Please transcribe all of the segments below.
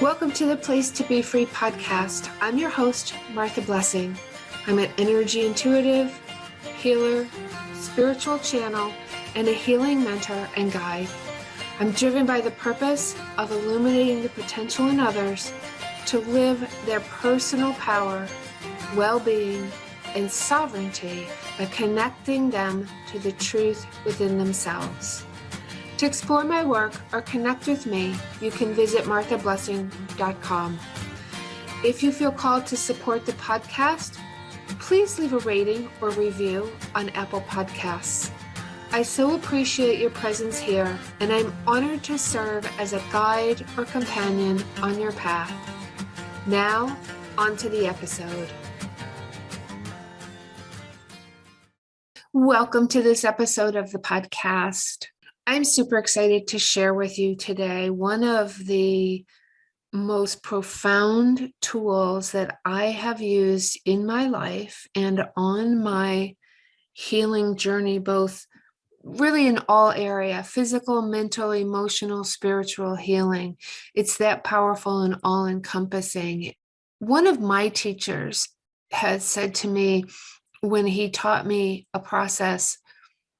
Welcome to the Place to Be Free podcast. I'm your host, Martha Blessing. I'm an energy intuitive, healer, spiritual channel, and a healing mentor and guide. I'm driven by the purpose of illuminating the potential in others to live their personal power, well-being, and sovereignty by connecting them to the truth within themselves. To explore my work or connect with me, you can visit marthablessing.com. If you feel called to support the podcast, please leave a rating or review on Apple Podcasts. I so appreciate your presence here, and I'm honored to serve as a guide or companion on your path. Now, on to the episode. Welcome to this episode of the podcast. I'm super excited to share with you today one of the most profound tools that I have used in my life and on my healing journey, both really in all area, physical, mental, emotional, spiritual healing. It's that powerful and all-encompassing. One of my teachers has said to me when he taught me a process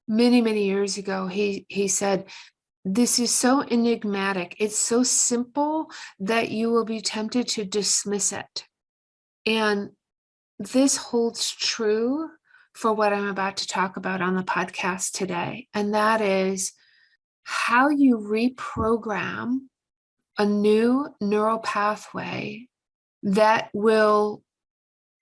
many years ago, he said, this is so enigmatic. It's so simple that you will be tempted to dismiss it. And this holds true for what I'm about to talk about on the podcast today. And that is how you reprogram a new neural pathway that will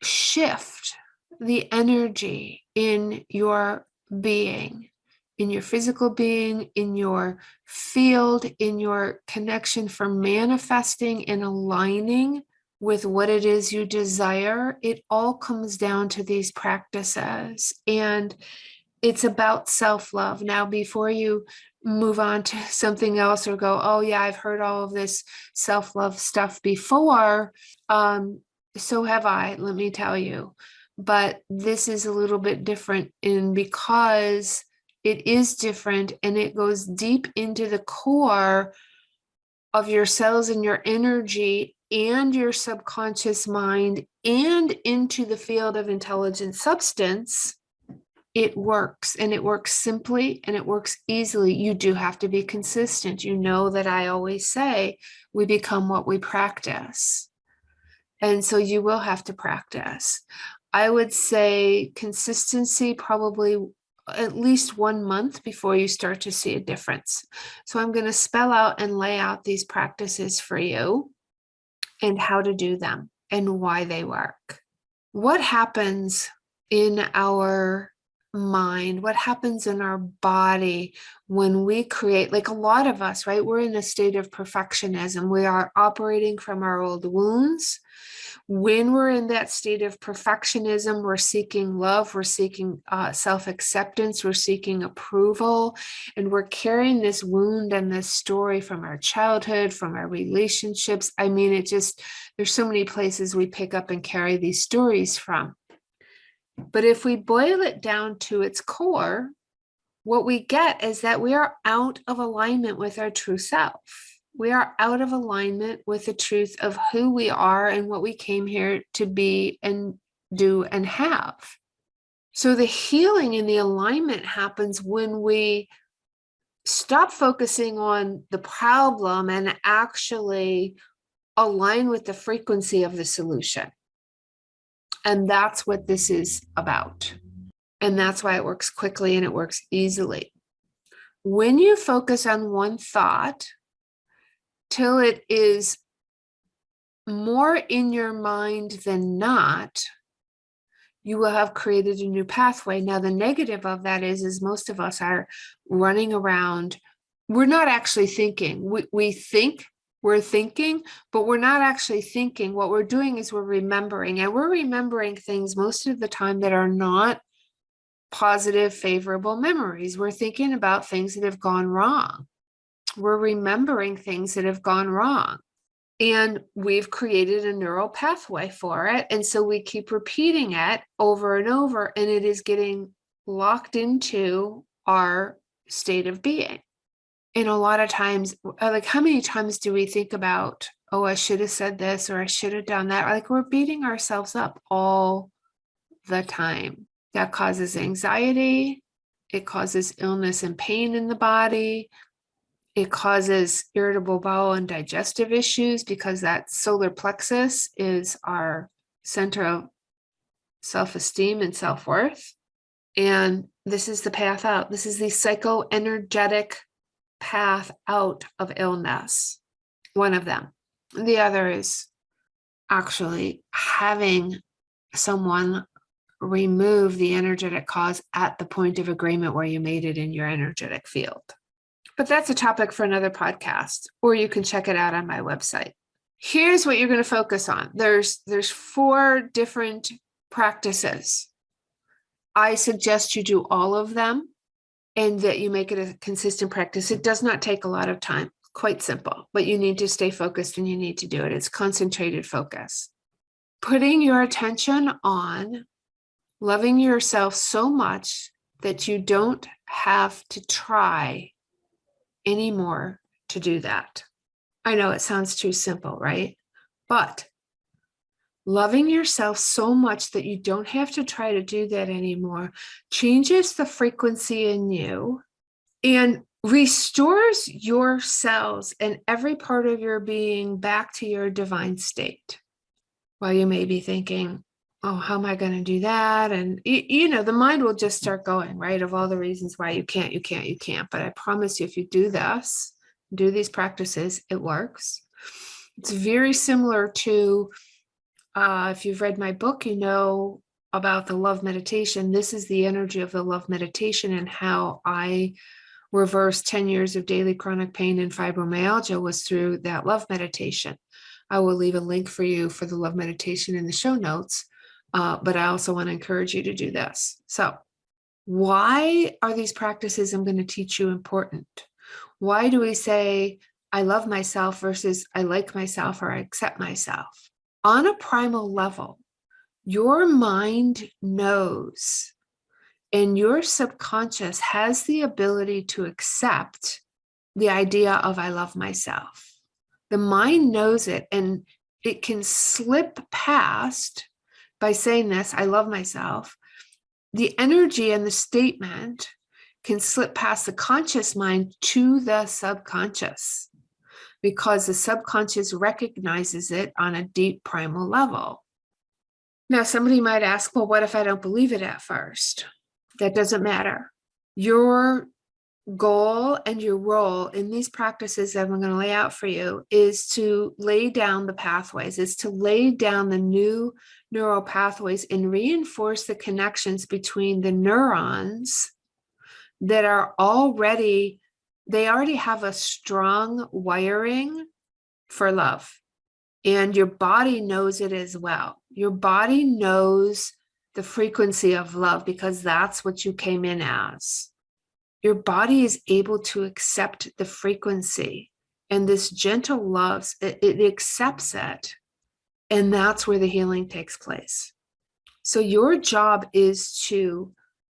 shift the energy in your being, in your physical being, in your field, in your connection for manifesting and aligning with what it is you desire. It all comes down to these practices, and it's about self-love. Now, before you move on to something else or go, oh yeah, I've heard all of this self-love stuff before. So have I, let me tell you. But this is a little bit different because it is different and it goes deep into the core of your cells and your energy and your subconscious mind and into the field of intelligent substance. It works, and it works simply, and it works easily. You do have to be consistent. You know that I always say we become what we practice. And so you will have to practice. I would say consistency, probably at least 1 month before you start to see a difference. So I'm going to spell out and lay out these practices for you and how to do them and why they work. What happens in our mind? What happens in our body when we create, like a lot of us, right? We're in a state of perfectionism. We are operating from our old wounds. When we're in that state of perfectionism, we're seeking love, we're seeking self-acceptance, we're seeking approval, and we're carrying this wound and this story from our childhood, from our relationships. I mean, there's so many places we pick up and carry these stories from. But if we boil it down to its core, what we get is that we are out of alignment with our true self. We are out of alignment with the truth of who we are and what we came here to be and do and have. So the healing and the alignment happens when we stop focusing on the problem and actually align with the frequency of the solution. And that's what this is about. And that's why it works quickly and it works easily. When you focus on one thought, till it is more in your mind than not, you will have created a new pathway. Now, the negative of that is most of us are running around. We're not actually thinking. We think we're thinking, but we're not actually thinking. What we're doing is we're remembering, and we're remembering things most of the time that are not positive, favorable memories. We're thinking about things that have gone wrong. We're remembering things that have gone wrong, and we've created a neural pathway for it. And so we keep repeating it over and over, and it is getting locked into our state of being. And a lot of times, like, how many times do we think about, oh, I should have said this or I should have done that? Like, we're beating ourselves up all the time. That causes anxiety. It causes illness and pain in the body. It causes irritable bowel and digestive issues because that solar plexus is our center of self-esteem and self-worth. And this is the path out. This is the psychoenergetic path out of illness. One of them. The other is actually having someone remove the energetic cause at the point of agreement where you made it in your energetic field. But that's a topic for another podcast, or you can check it out on my website. Here's what you're going to focus on. There's 4 different practices. I suggest you do all of them and that you make it a consistent practice. It does not take a lot of time, quite simple, but you need to stay focused and you need to do it. It's concentrated focus. Putting your attention on loving yourself so much that you don't have to try anymore to do that. I know it sounds too simple, right? But loving yourself so much that you don't have to try to do that anymore changes the frequency in you and restores your cells and every part of your being back to your divine state. While you may be thinking, oh, how am I going to do that? And, the mind will just start going, right? Of all the reasons why you can't. But I promise you, if you do this, do these practices, it works. It's very similar to, if you've read my book, you know about the love meditation. This is the energy of the love meditation and how I reversed 10 years of daily chronic pain and fibromyalgia was through that love meditation. I will leave a link for you for the love meditation in the show notes, but I also want to encourage you to do this. So why are these practices I'm going to teach you important? Why do we say I love myself versus I like myself or I accept myself? On a primal level, your mind knows and your subconscious has the ability to accept the idea of I love myself. The mind knows it and it can slip past by saying this, I love myself. The energy and the statement can slip past the conscious mind to the subconscious because the subconscious recognizes it on a deep primal level. Now, somebody might ask, well, what if I don't believe it at first? That doesn't matter. Your goal and your role in these practices that I'm going to lay out for you is to lay down the pathways, is to lay down the new neural pathways and reinforce the connections between the neurons that are already have a strong wiring for love. And your body knows it as well. Your body knows the frequency of love because that's what you came in as. Your body is able to accept the frequency and this gentle love, it accepts it. And that's where the healing takes place. So your job is to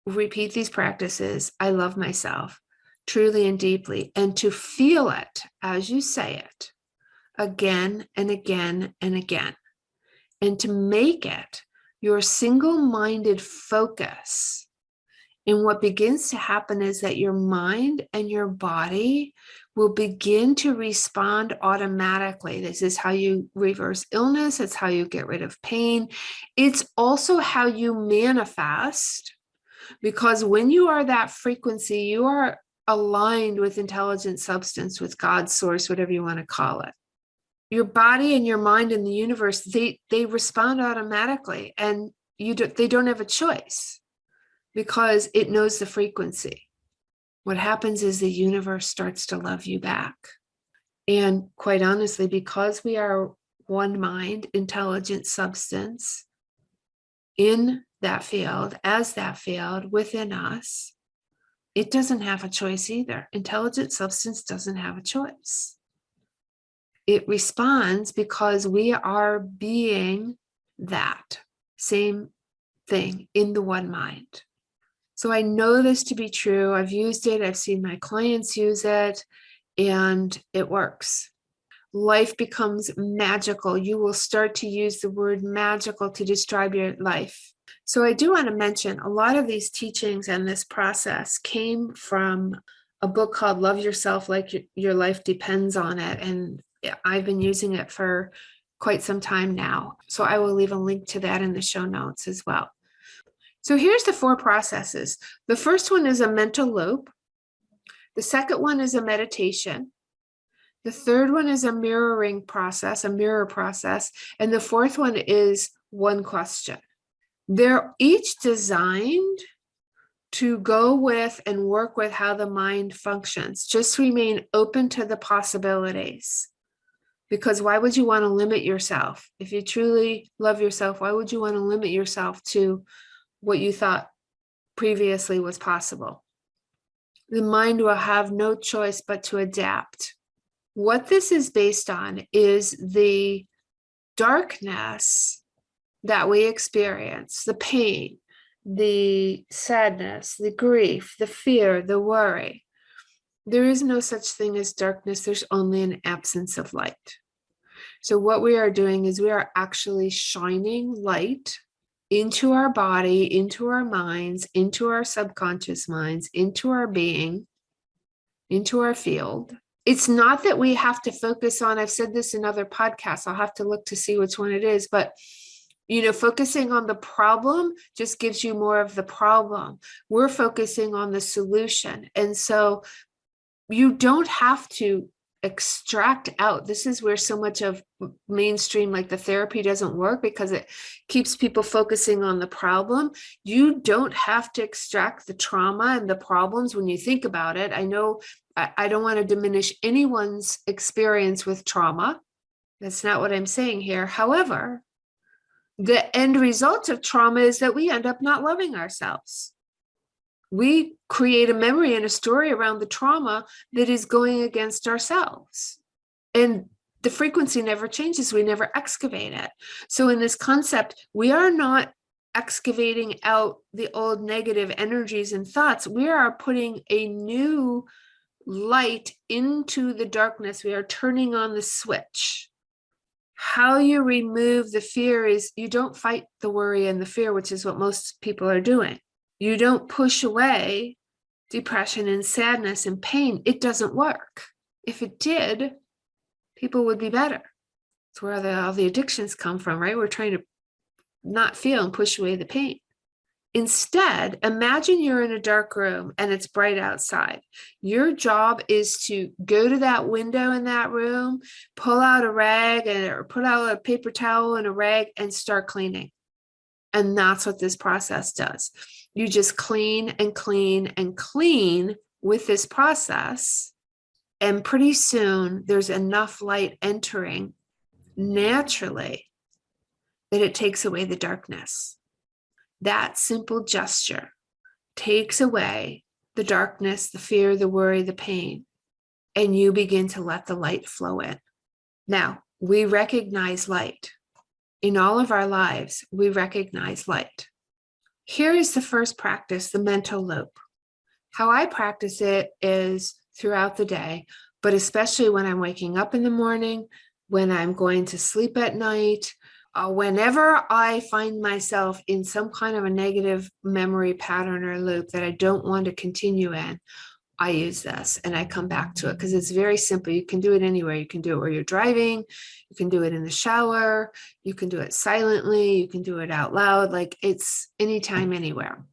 repeat these practices. I love myself truly and deeply, and to feel it as you say it again and again and again, and to make it your single-minded focus. And what begins to happen is that your mind and your body will begin to respond automatically. This is how you reverse illness. It's how you get rid of pain. It's also how you manifest, because when you are that frequency, you are aligned with intelligent substance, with God's source, whatever you want to call it. Your body and your mind and the universe, they respond automatically, and they don't have a choice. Because it knows the frequency. What happens is the universe starts to love you back. And quite honestly, because we are one mind, intelligent substance in that field, as that field within us, it doesn't have a choice either. Intelligent substance doesn't have a choice. It responds because we are being that same thing in the one mind. So I know this to be true. I've used it. I've seen my clients use it, and it works. Life becomes magical. You will start to use the word magical to describe your life. So I do want to mention a lot of these teachings and this process came from a book called Love Yourself Like Your Life Depends on It. And I've been using it for quite some time now. So I will leave a link to that in the show notes as well. So here's the 4 processes. The first one is a mental loop. The second one is a meditation. The third one is a mirroring process, a mirror process. And the fourth one is one question. They're each designed to go with and work with how the mind functions. Just remain open to the possibilities. Because why would you want to limit yourself? If you truly love yourself, why would you want to limit yourself to what you thought previously was possible? The mind will have no choice but to adapt. What this is based on is the darkness that we experience, the pain, the sadness, the grief, the fear, the worry. There is no such thing as darkness. There's only an absence of light. So what we are doing is we are actually shining light into our body, into our minds, into our subconscious minds, into our being, into our field. It's not that we have to focus on, I've said this in other podcasts, I'll have to look to see which one it is, but focusing on the problem just gives you more of the problem. We're focusing on the solution. And so you don't have to extract out. This is where so much of mainstream, like the therapy, doesn't work, because it keeps people focusing on the problem. You don't have to extract the trauma and the problems when you think about it. I know I don't want to diminish anyone's experience with trauma. That's not what I'm saying here. However, the end result of trauma is that we end up not loving ourselves. We create a memory and a story around the trauma that is going against ourselves. And the frequency never changes. We never excavate it. So in this concept, we are not excavating out the old negative energies and thoughts. We are putting a new light into the darkness. We are turning on the switch. How you remove the fear is you don't fight the worry and the fear, which is what most people are doing. You don't push away depression and sadness and pain. It doesn't work. If it did, people would be better. It's where all the addictions come from, right? We're trying to not feel and push away the pain. Instead, imagine you're in a dark room and it's bright outside. Your job is to go to that window in that room, pull out a rag or put out a paper towel and a rag and start cleaning. And that's what this process does. You just clean and clean and clean with this process. And pretty soon there's enough light entering naturally that it takes away the darkness. That simple gesture takes away the darkness, the fear, the worry, the pain, and you begin to let the light flow in. Now, we recognize light. In all of our lives, we recognize light. Here is the first practice, the mental loop. How I practice it is throughout the day, but especially when I'm waking up in the morning, when I'm going to sleep at night, whenever I find myself in some kind of a negative memory pattern or loop that I don't want to continue in, I use this and I come back to it because it's very simple. You can do it anywhere. You can do it where you're driving. You can do it in the shower. You can do it silently. You can do it out loud. Like it's anytime, anywhere.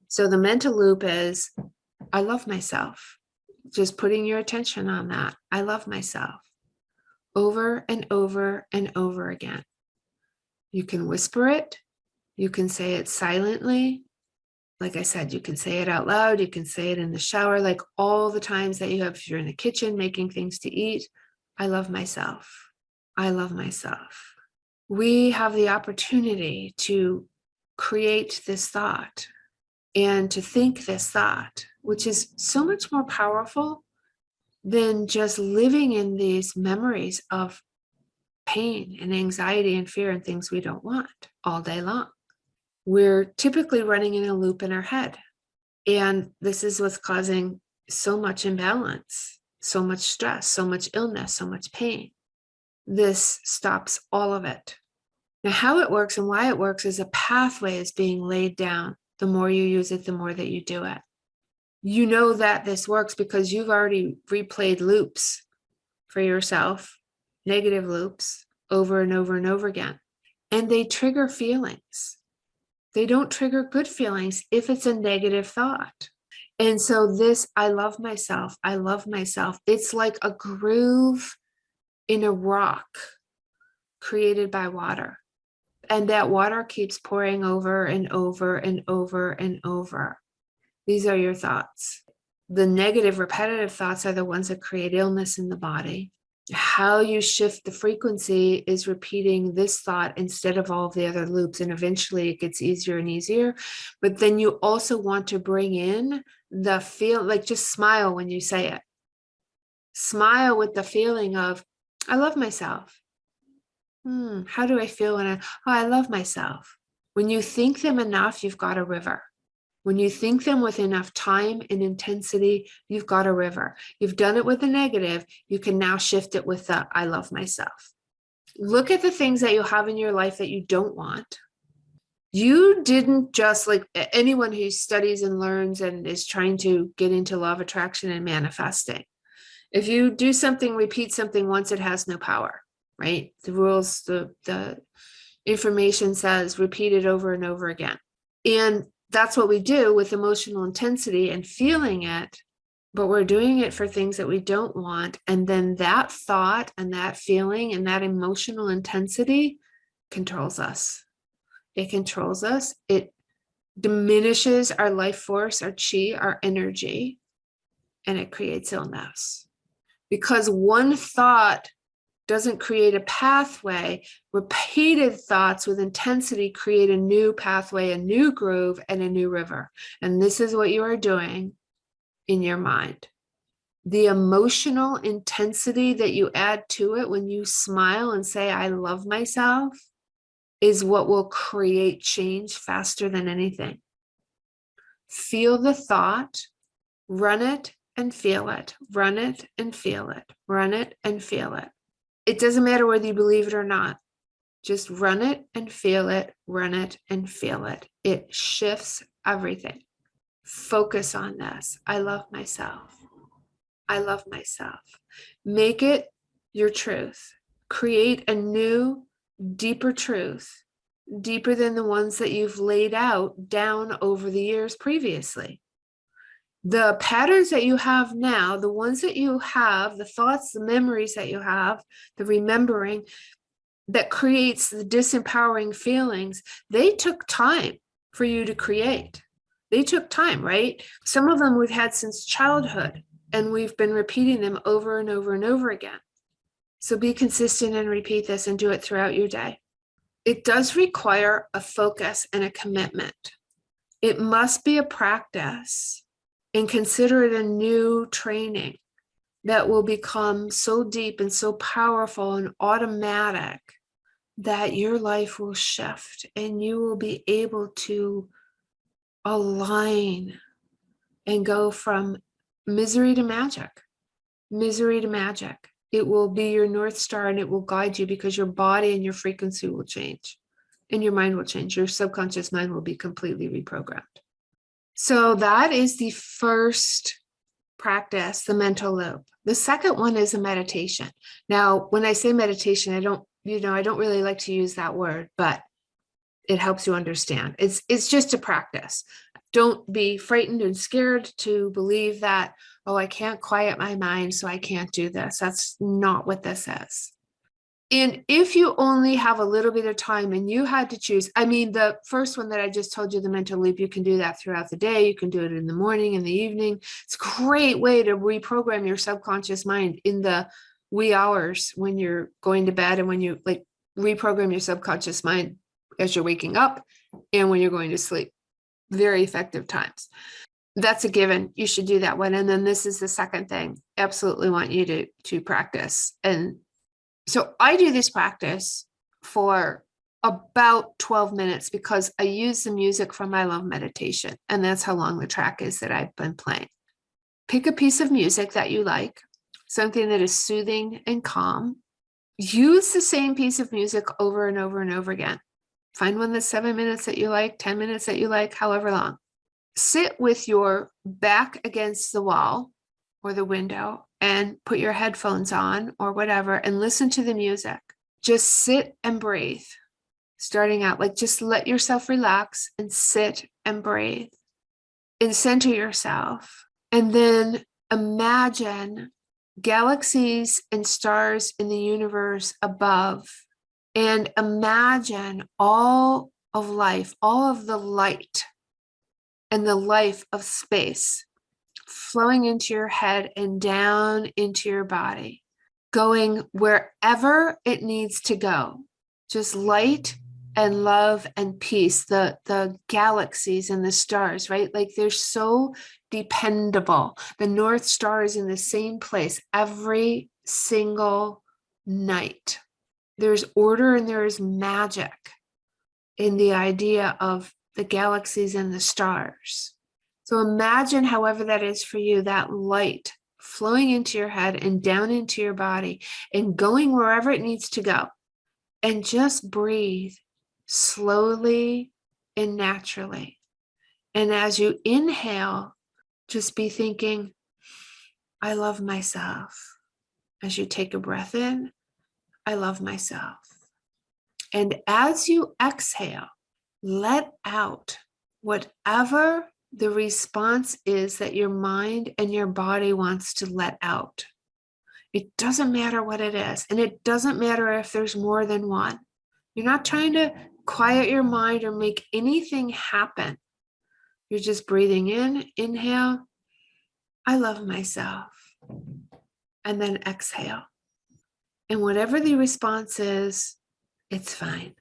So the mental loop is, I love myself. Just putting your attention on that. I love myself over and over and over again. You can whisper it. You can say it silently. Like I said, you can say it out loud. You can say it in the shower, like all the times that you have, if you're in the kitchen making things to eat. I love myself. I love myself. We have the opportunity to create this thought and to think this thought, which is so much more powerful than just living in these memories of pain and anxiety and fear and things we don't want all day long. we're typically running in a loop in our head. And this is what's causing so much imbalance, so much stress, so much illness, so much pain. This stops all of it. Now, how it works and why it works is a pathway is being laid down. The more you use it, the more that you do it. You know that this works because you've already replayed loops for yourself, negative loops, over and over and over again. And they trigger feelings. They don't trigger good feelings if it's a negative thought. And so this, I love myself, I love myself. It's like a groove in a rock created by water. And that water keeps pouring over and over and over and over. These are your thoughts. The negative repetitive thoughts are the ones that create illness in the body. How you shift the frequency is repeating this thought instead of all of the other loops. And eventually it gets easier and easier. But then you also want to bring in the feel, like just smile when you say it. Smile with the feeling of, I love myself. How do I feel when I love myself? When you think them enough, you've got a river. When you think them with enough time and intensity, you've got a river. You've done it with the negative. You can now shift it with the I love myself. Look at the things that you have in your life that you don't want. You didn't just, like anyone who studies and learns and is trying to get into law of attraction and manifesting. If you do something, repeat something once, it has no power, right? The rules, the information says repeat it over and over again. And that's what we do with emotional intensity and feeling it, but we're doing it for things that we don't want. And then that thought and that feeling and that emotional intensity controls us. It controls us. It diminishes our life force, our chi, our energy, and it creates illness. Because one thought doesn't create a pathway. Repeated thoughts with intensity create a new pathway, a new groove, and a new river. And this is what you are doing in your mind. The emotional intensity that you add to it when you smile and say, I love myself, is what will create change faster than anything. Feel the thought, run it and feel it, run it and feel it, run it and feel it. It doesn't matter whether you believe it or not. Just run it and feel it, run it and feel it. It shifts everything. Focus on this. I love myself. I love myself. Make it your truth. Create a new, deeper truth, deeper than the ones that you've laid out down over the years previously. The patterns that you have now, the ones that you have, the thoughts, the memories that you have, the remembering that creates the disempowering feelings, they took time for you to create. They took time, right? Some of them we've had since childhood, and we've been repeating them over and over and over again. So be consistent and repeat this and do it throughout your day. It does require a focus and a commitment. It must be a practice, and consider it a new training that will become so deep and so powerful and automatic that your life will shift and you will be able to align and go from misery to magic, misery to magic. It will be your North Star and it will guide you because your body and your frequency will change and your mind will change. Your subconscious mind will be completely reprogrammed. So that is the first practice, the mental loop. The second one is a meditation. Now, when I say meditation, I don't really like to use that word, but it helps you understand. It's just a practice. Don't be frightened and scared to believe that, oh, I can't quiet my mind, so I can't do this. That's not what this is. And if you only have a little bit of time and you had to choose, I mean, the first one that I just told you, the mental loop, you can do that throughout the day. You can do it in the morning, in the evening. It's a great way to reprogram your subconscious mind in the wee hours when you're going to bed and when you reprogram your subconscious mind as you're waking up and when you're going to sleep. Very effective times. That's a given. You should do that one. And then this is the second thing. Absolutely want you to practice. And so I do this practice for about 12 minutes because I use the music from my love meditation, and that's how long the track is that I've been playing. Pick a piece of music that you like, something that is soothing and calm. Use the same piece of music over and over and over again. Find one that's 7 minutes that you like, 10 minutes that you like, however long. Sit with your back against the wall or the window and put your headphones on or whatever and listen to the music. Just sit and breathe. Starting out, like just let yourself relax and sit and breathe and center yourself. And then imagine galaxies and stars in the universe above. And imagine all of life, all of the light and the life of space flowing into your head and down into your body, going wherever it needs to go. Just light and love and peace, the galaxies and the stars, right? Like they're so dependable. The North Star is in the same place every single night. There's order and there is magic in the idea of the galaxies and the stars. So imagine, however that is for you, that light flowing into your head and down into your body and going wherever it needs to go. And just breathe slowly and naturally. And as you inhale, just be thinking, I love myself. As you take a breath in, I love myself. And as you exhale, let out whatever the response is that your mind and your body wants to let out. It doesn't matter what it is. And it doesn't matter if there's more than one. You're not trying to quiet your mind or make anything happen. You're just breathing in, inhale, I love myself. And then exhale. And whatever the response is, it's fine.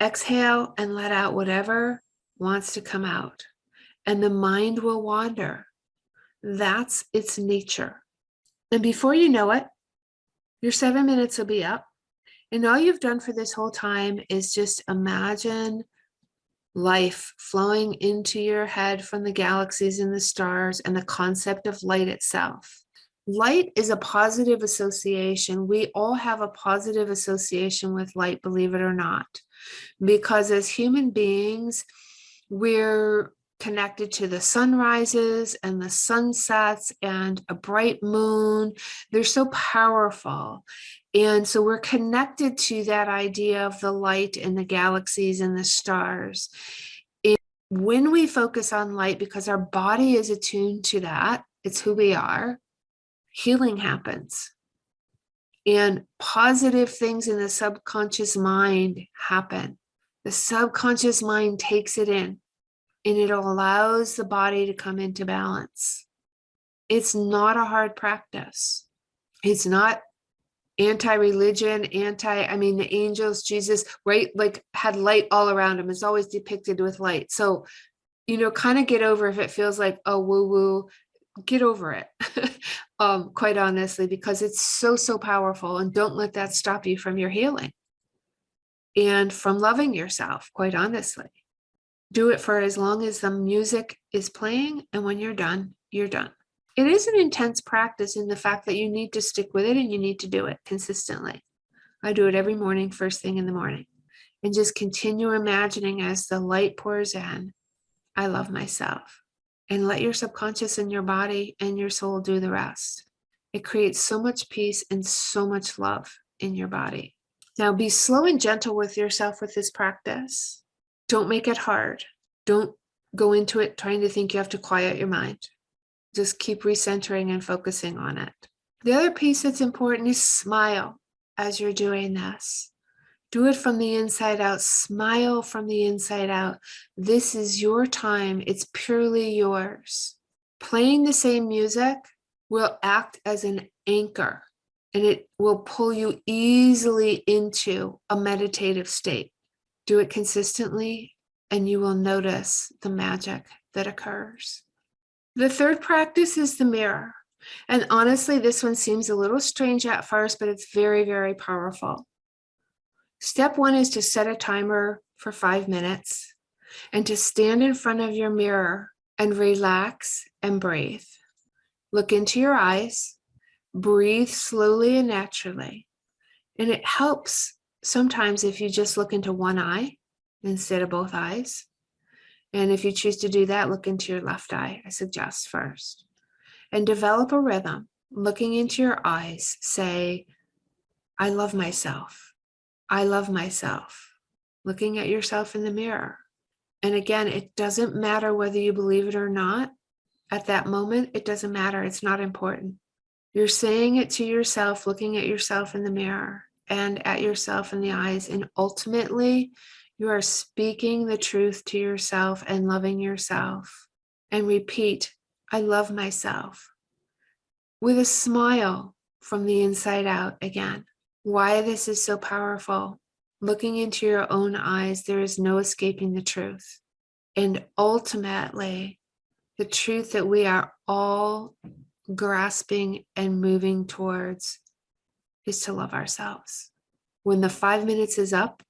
Exhale and let out whatever wants to come out. And the mind will wander. That's its nature. And before you know it, your 7 minutes will be up. And all you've done for this whole time is just imagine life flowing into your head from the galaxies and the stars and the concept of light itself. Light is a positive association. We all have a positive association with light, believe it or not, because as human beings, we're connected to the sunrises and the sunsets and a bright moon. They're so powerful. And so we're connected to that idea of the light and the galaxies and the stars. And when we focus on light, because our body is attuned to that, it's who we are, healing happens. And positive things in the subconscious mind happen. The subconscious mind takes it in. And it allows the body to come into balance. It's not a hard practice. It's not anti-religion, the angels, Jesus, right? Like had light all around him. It's always depicted with light. So, kind of get over if it feels like, oh, woo-woo, get over it. Quite honestly, because it's so, so powerful. And don't let that stop you from your healing and from loving yourself, quite honestly. Do it for as long as the music is playing, and when you're done, you're done. It is an intense practice in the fact that you need to stick with it and you need to do it consistently. I do it every morning, first thing in the morning, and just continue imagining as the light pours in, I love myself, and let your subconscious and your body and your soul do the rest. It creates so much peace and so much love in your body. Now be slow and gentle with yourself with this practice. Don't make it hard. Don't go into it trying to think you have to quiet your mind. Just keep recentering and focusing on it. The other piece that's important is smile as you're doing this. Do it from the inside out. Smile from the inside out. This is your time. It's purely yours. Playing the same music will act as an anchor, and it will pull you easily into a meditative state. Do it consistently, and you will notice the magic that occurs. The third practice is the mirror. And honestly, this one seems a little strange at first, but it's very, very powerful. Step one is to set a timer for 5 minutes and to stand in front of your mirror and relax and breathe. Look into your eyes, breathe slowly and naturally. And it helps sometimes if you just look into one eye instead of both eyes. And if you choose to do that, look into your left eye, I suggest first. And develop a rhythm. Looking into your eyes, say, I love myself. I love myself. Looking at yourself in the mirror. And again, it doesn't matter whether you believe it or not. At that moment, it doesn't matter. It's not important. You're saying it to yourself, looking at yourself in the mirror and at yourself in the eyes. And ultimately, you are speaking the truth to yourself and loving yourself. And repeat, I love myself. With a smile from the inside out again. Why this is so powerful. Looking into your own eyes, there is no escaping the truth. And ultimately, the truth that we are all grasping and moving towards is to love ourselves. When the 5 minutes is up,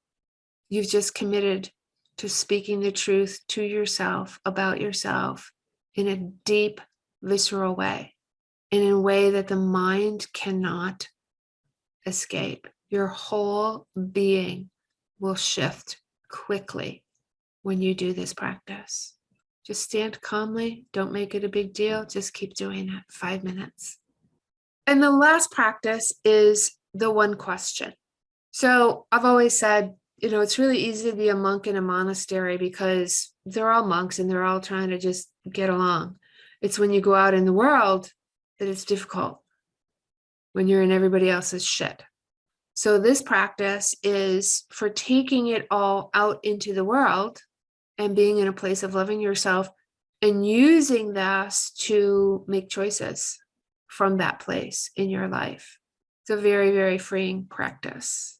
you've just committed to speaking the truth to yourself about yourself in a deep, visceral way, in a way that the mind cannot escape. Your whole being will shift quickly when you do this practice. Just stand calmly. Don't make it a big deal. Just keep doing it. 5 minutes. And the last practice is the one question. So I've always said, it's really easy to be a monk in a monastery because they're all monks and they're all trying to just get along. It's when you go out in the world that it's difficult, when you're in everybody else's shit. So this practice is for taking it all out into the world and being in a place of loving yourself and using this to make choices from that place in your life. It's a very, very freeing practice.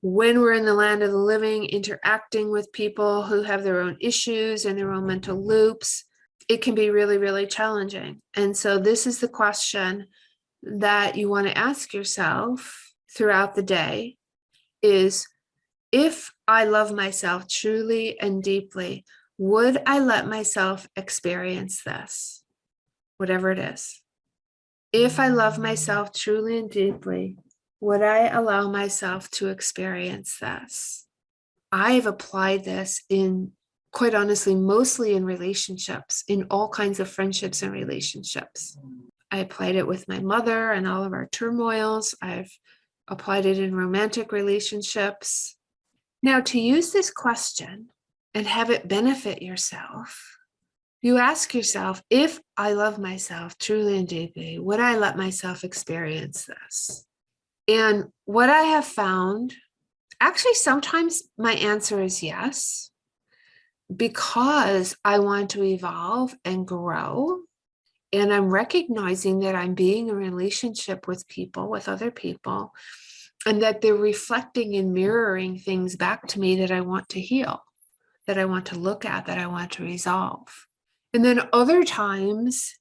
When we're in the land of the living, interacting with people who have their own issues and their own mental loops, it can be really, really challenging. And so this is the question that you want to ask yourself throughout the day is, if I love myself truly and deeply, would I let myself experience this? Whatever it is. If I love myself truly and deeply, would I allow myself to experience this? I've applied this in, quite honestly, mostly in relationships, in all kinds of friendships and relationships. I applied it with my mother and all of our turmoils. I've applied it in romantic relationships. Now, to use this question and have it benefit yourself, you ask yourself, if I love myself truly and deeply, would I let myself experience this? And what I have found, actually, sometimes my answer is yes, because I want to evolve and grow. And I'm recognizing that I'm being in a relationship with people, with other people, and that they're reflecting and mirroring things back to me that I want to heal, that I want to look at, that I want to resolve. And then other times,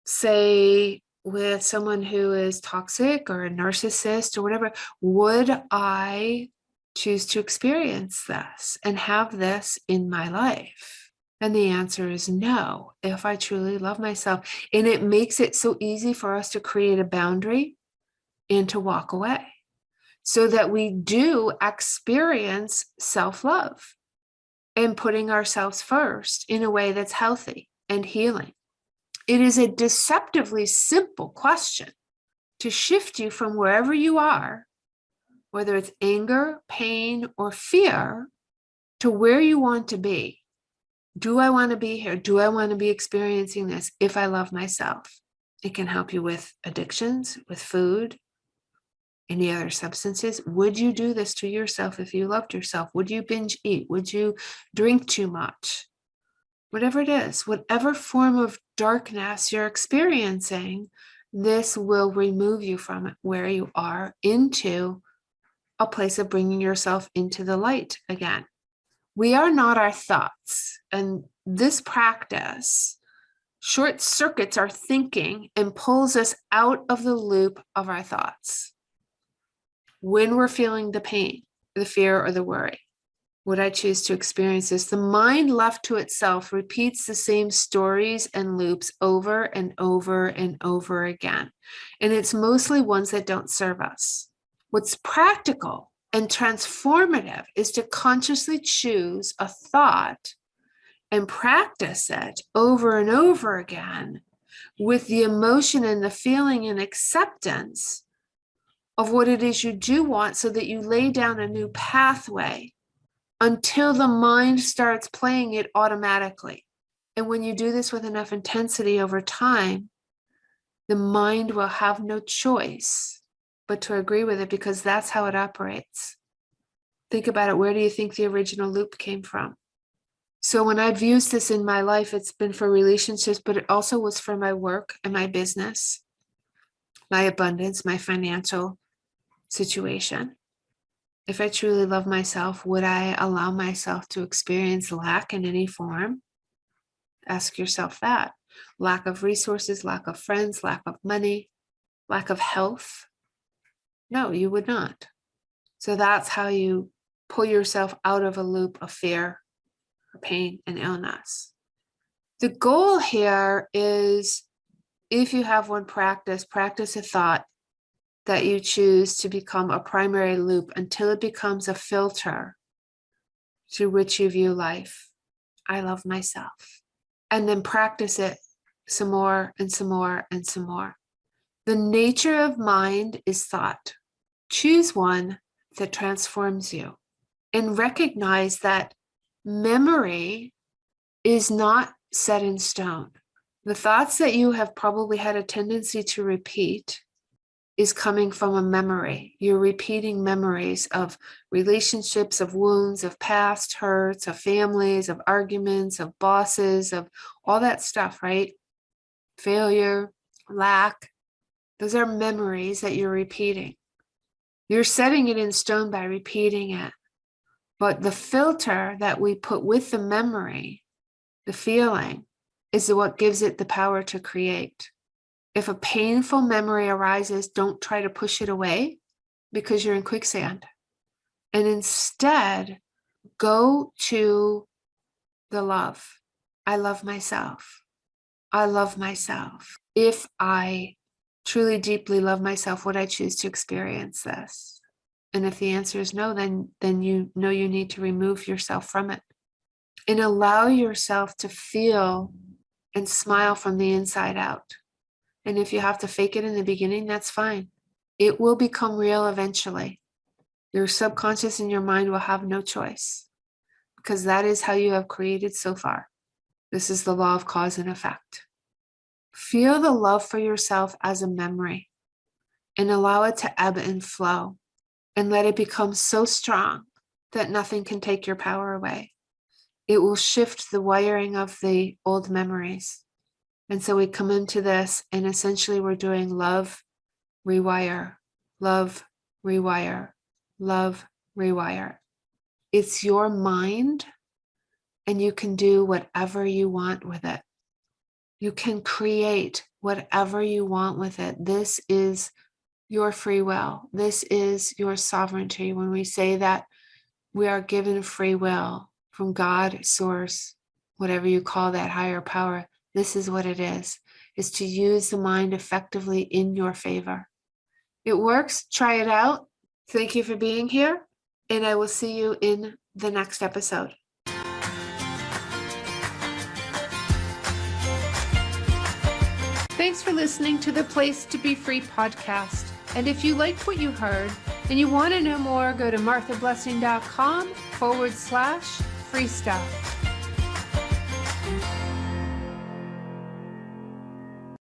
say with someone who is toxic or a narcissist or whatever, would I choose to experience this and have this in my life? And the answer is no, if I truly love myself. And it makes it so easy for us to create a boundary and to walk away so that we do experience self-love and putting ourselves first in a way that's healthy and healing. It is a deceptively simple question to shift you from wherever you are, whether it's anger, pain, or fear, to where you want to be. Do I want to be here? Do I want to be experiencing this if I love myself? It can help you with addictions, with food, any other substances. Would you do this to yourself if you loved yourself? Would you binge eat? Would you drink too much? Whatever it is, whatever form of darkness you're experiencing, this will remove you from it where you are into a place of bringing yourself into the light again. We are not our thoughts. And this practice short circuits our thinking and pulls us out of the loop of our thoughts. When we're feeling the pain, the fear or the worry? Would I choose to experience this? The mind left to itself repeats the same stories and loops over and over and over again. And it's mostly ones that don't serve us. What's practical and transformative is to consciously choose a thought and practice it over and over again with the emotion and the feeling and acceptance of what it is you do want, so that you lay down a new pathway until the mind starts playing it automatically. And when you do this with enough intensity over time, the mind will have no choice but to agree with it, because that's how it operates. Think about it. Where do you think the original loop came from? So when I've used this in my life, it's been for relationships, but it also was for my work and my business, my abundance, my financial situation. If I truly love myself, would I allow myself to experience lack in any form? Ask yourself that. Lack of resources, lack of friends, lack of money, lack of health? No, you would not. So that's how you pull yourself out of a loop of fear or pain and illness. The goal here is, if you have one practice a thought that you choose to become a primary loop until it becomes a filter through which you view life. I love myself. And then practice it some more and some more and some more. The nature of mind is thought. Choose one that transforms you, and recognize that memory is not set in stone. The thoughts that you have probably had a tendency to repeat is coming from a memory. You're repeating memories of relationships, of wounds, of past hurts, of families, of arguments, of bosses, of all that stuff, right? Failure, lack. Those are memories that you're repeating. You're setting it in stone by repeating it. But the filter that we put with the memory, the feeling, is what gives it the power to create. If a painful memory arises, don't try to push it away, because you're in quicksand. And instead, go to the love. I love myself. I love myself. If I truly deeply love myself, would I choose to experience this? And if the answer is no, then you know you need to remove yourself from it and allow yourself to feel and smile from the inside out. And if you have to fake it in the beginning, that's fine. It will become real eventually. Your subconscious and your mind will have no choice, because that is how you have created so far. This is the law of cause and effect. Feel the love for yourself as a memory and allow it to ebb and flow, and let it become so strong that nothing can take your power away. It will shift the wiring of the old memories. And so we come into this, and essentially we're doing love, rewire, love, rewire, love, rewire. It's your mind, and you can do whatever you want with it. You can create whatever you want with it. This is your free will. This is your sovereignty. When we say that we are given free will from God, source, whatever you call that higher power, this is what it is to use the mind effectively in your favor. It works. Try it out. Thank you for being here, and I will see you in the next episode. Thanks for listening to the Place to Be Free podcast. And if you liked what you heard and you want to know more, go to marthablessing.com/free stuff.